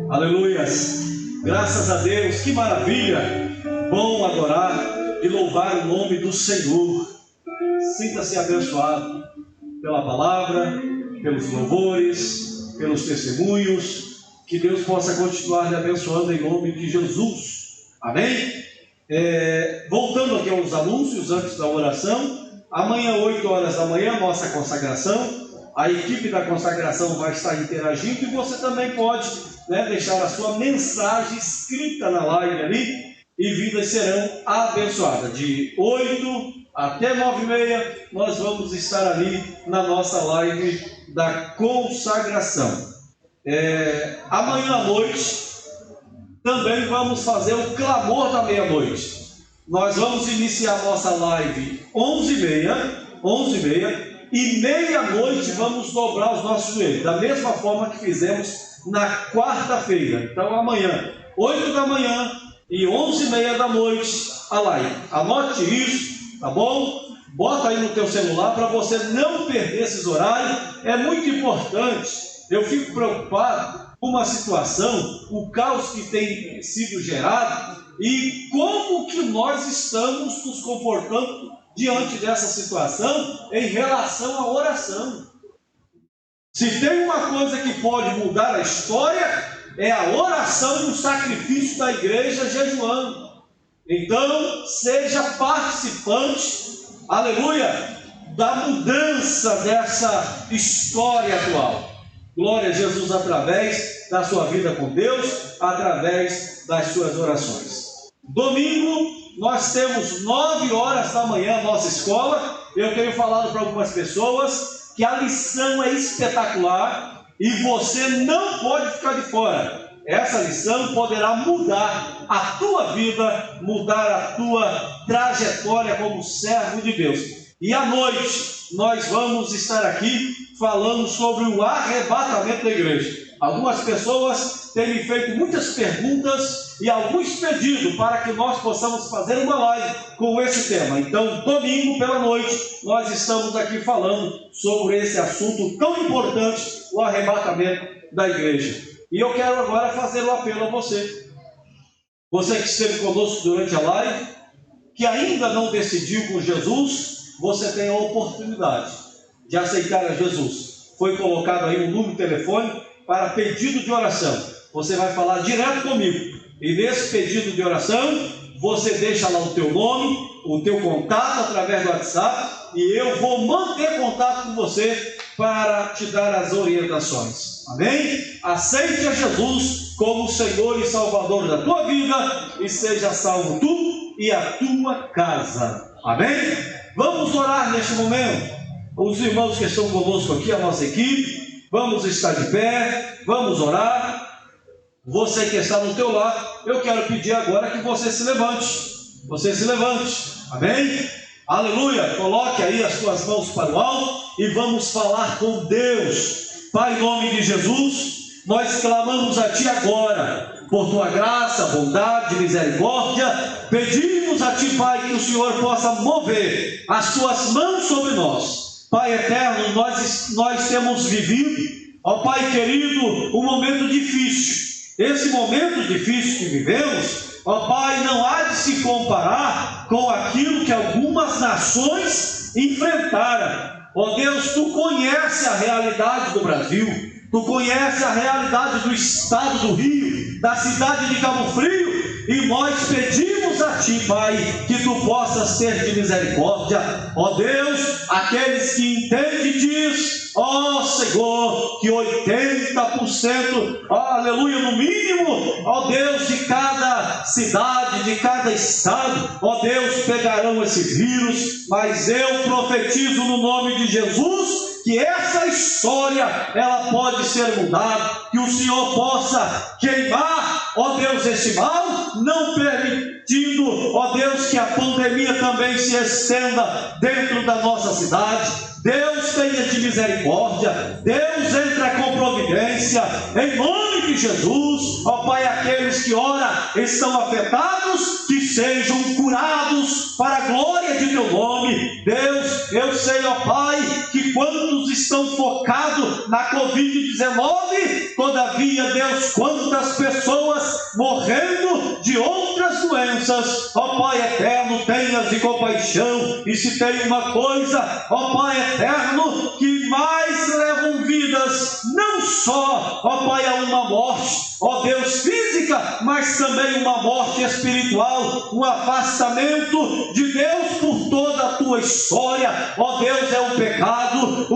Aleluias. Graças a Deus, que maravilha. Bom adorar e louvar o nome do Senhor. Sinta-se abençoado pela palavra, pelos louvores, pelos testemunhos. Que Deus possa continuar lhe abençoando em nome de Jesus. Amém? Voltando aqui aos anúncios antes da oração. Amanhã, 8 horas da manhã, nossa consagração. A equipe da consagração vai estar interagindo e você também pode deixar a sua mensagem escrita na live ali e vidas serão abençoadas. De 8 até 9h30 nós vamos estar ali na nossa live da consagração. Amanhã à noite também vamos fazer o clamor da meia-noite. Nós vamos iniciar nossa live 11h30 e meia-noite vamos dobrar os nossos joelhos, da mesma forma que fizemos na quarta-feira. Então amanhã, 8 da manhã e 11h30 da noite, a live. Anote isso, tá bom? Bota aí no teu celular para você não perder esses horários. É muito importante. Eu fico preocupado com uma situação, o caos que tem sido gerado e como que nós estamos nos comportando diante dessa situação em relação à oração. Se tem uma coisa que pode mudar a história, é a oração e o sacrifício da igreja jejuando. Então, seja participante, aleluia, da mudança dessa história atual. Glória a Jesus através da sua vida com Deus, através das suas orações. Domingo, nós temos 9 horas da manhã a nossa escola. Eu tenho falado para algumas pessoas que a lição é espetacular e você não pode ficar de fora. Essa lição poderá mudar a tua vida, mudar a tua trajetória como servo de Deus. E à noite nós vamos estar aqui falando sobre o arrebatamento da igreja. Algumas pessoas têm me feito muitas perguntas e alguns pedidos para que nós possamos fazer uma live com esse tema. Então, domingo pela noite, nós estamos aqui falando sobre esse assunto tão importante, o arrebatamento da igreja. E eu quero agora fazer um apelo a você. Você que esteve conosco durante a live, que ainda não decidiu com Jesus, você tem a oportunidade de aceitar a Jesus. Foi colocado aí um número de telefone para pedido de oração. Você vai falar direto comigo. E nesse pedido de oração, você deixa lá o teu nome, o teu contato através do WhatsApp, e eu vou manter contato com você para te dar as orientações. Amém? Aceite a Jesus como Senhor e Salvador da tua vida e seja salvo tu e a tua casa. Amém? Vamos orar neste momento. Os irmãos que estão conosco aqui, a nossa equipe, vamos estar de pé, vamos orar. Você que está no teu lar, eu quero pedir agora que você se levante. Você se levante. Amém? Aleluia. Coloque aí as tuas mãos para o alto e vamos falar com Deus. Pai, em nome de Jesus, nós clamamos a Ti agora, por Tua graça, bondade, misericórdia. Pedimos a Ti, Pai, que o Senhor possa mover as Tuas mãos sobre nós. Pai eterno, nós temos vivido, ó Pai querido, um momento difícil. Esse momento difícil que vivemos, ó Pai, não há de se comparar com aquilo que algumas nações enfrentaram. Ó Deus, Tu conheces a realidade do Brasil, Tu conheces a realidade do estado do Rio, da cidade de Cabo Frio, e nós pedimos a Ti, Pai, que Tu possas ter de misericórdia. Ó Deus, aqueles que entendem diz, ó Senhor, que 80%, ó, aleluia, no mínimo, ó Deus, de cada cidade, de cada estado, ó Deus, pegarão esse vírus, mas eu profetizo no nome de Jesus, que essa história, ela pode ser mudada, que o Senhor possa queimar, ó Deus, esse mal, não permitindo, ó Deus, que a pandemia também se estenda dentro da nossa cidade. Deus tenha de misericórdia, Deus entra com providência, em nome de Jesus, ó Pai, aqueles que ora estão afetados, que sejam curados para a glória de Teu nome. Deus, eu sei, ó Pai, que quantos estão focados na Covid-19, todavia, Deus, quantas pessoas morrendo de outras doenças, ó Pai eterno, tenhas de compaixão, e se tem uma coisa, ó Pai eterno, que mais levam vidas, não só, ó Pai, a uma morte, ó Deus, física, mas também uma morte espiritual, um afastamento de Deus por toda a tua história, ó Deus, é o pecado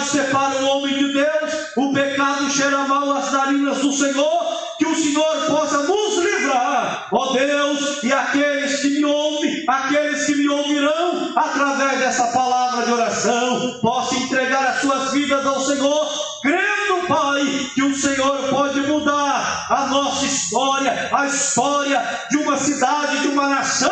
separa o homem de Deus, o pecado cheira mal as narinas do Senhor, que o Senhor possa nos livrar, ó Deus, e aqueles que me ouvem, aqueles que me ouvirão, através dessa palavra de oração, possam entregar as suas vidas ao Senhor, Senhor, crendo, Pai, que o Senhor pode mudar a nossa história, a história de uma cidade, de uma nação,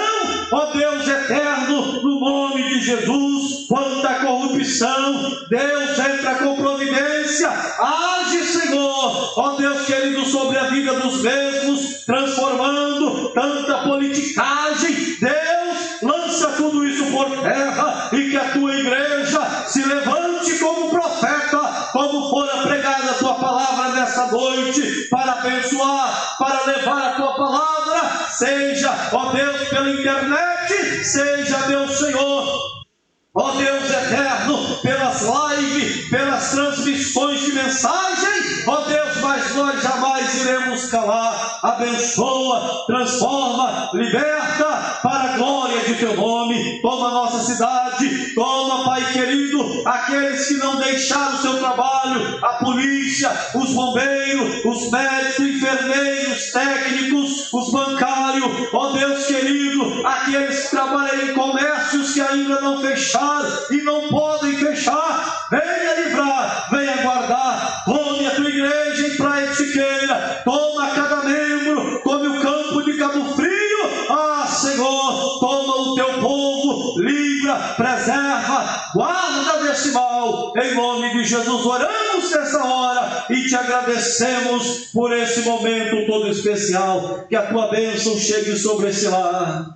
ó Deus eterno, no nome de Jesus. Quanta corrupção, Deus entra com providência, age, Senhor, ó Deus querido, sobre a vida dos mesmos, transformando tanta politicagem. Deus, lança tudo isso por terra e que a tua igreja se levante como profeta, como fora pregada a tua palavra nessa noite, para abençoar, para levar a tua palavra, seja, ó Deus, pela internet, seja, meu Senhor, ó Deus eterno, pelas lives, pelas transmissões de mensagem, ó Deus, mas nós jamais iremos calar. Abençoa, transforma, liberta para a glória de teu nome. Toma a nossa cidade, toma, Pai querido, aqueles que não deixaram o seu trabalho, a polícia, os bombeiros, os médicos, enfermeiros, técnicos, os bancários, ó Deus querido, aqueles que trabalham em comércios que ainda não fecharam e não podem fechar, venha livrar, venha guardar. Tome a tua igreja em Praia de Siqueira, toma cada membro, tome o campo de Cabo Frio, Senhor, toma o teu povo, livra, preserva, guarda desse mal, em nome de Jesus oramos nessa hora e te agradecemos por esse momento todo especial. Que a tua bênção chegue sobre esse lar.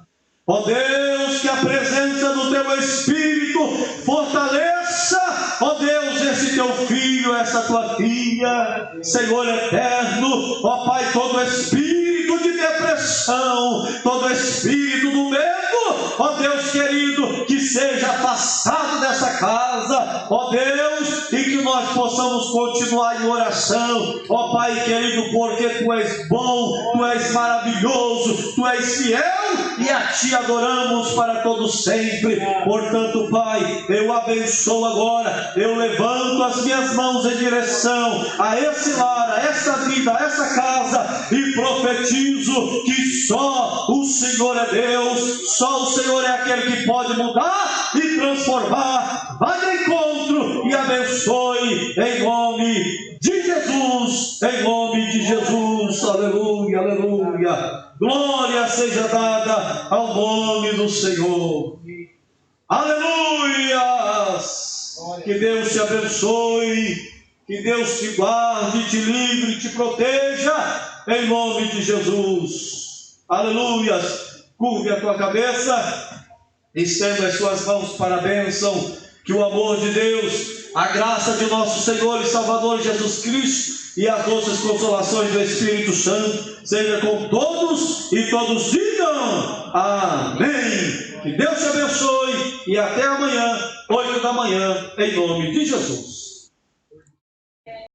Ó Deus, que a presença do teu Espírito fortaleça, ó Deus, esse teu filho, essa tua filha, Senhor eterno, ó Pai, todo espírito de depressão, todo espírito do medo, ó Deus querido, que seja afastado dessa casa, ó Deus, e que nós possamos continuar em oração, ó Pai querido, porque tu és bom, tu és maravilhoso, tu és fiel, e a ti adoramos para todo sempre. Portanto, Pai, eu abençoo agora, eu levanto as minhas mãos em direção a esse lar, a essa vida, a essa casa, e profetizo que só o Senhor é Deus, só o Senhor é aquele que pode mudar e transformar. Vai de encontro e abençoe em nome de Jesus, em nome de Jesus. Aleluia, aleluia. Glória seja dada ao nome do Senhor. Aleluias. Que Deus te abençoe, que Deus te guarde, te livre, te proteja, em nome de Jesus. Aleluias. Curve a tua cabeça, estenda as suas mãos para a bênção. Que o amor de Deus, a graça de nosso Senhor e Salvador Jesus Cristo e as doces consolações do Espírito Santo seja com todos, e todos digam amém. Que Deus te abençoe e até amanhã, 8 da manhã, em nome de Jesus.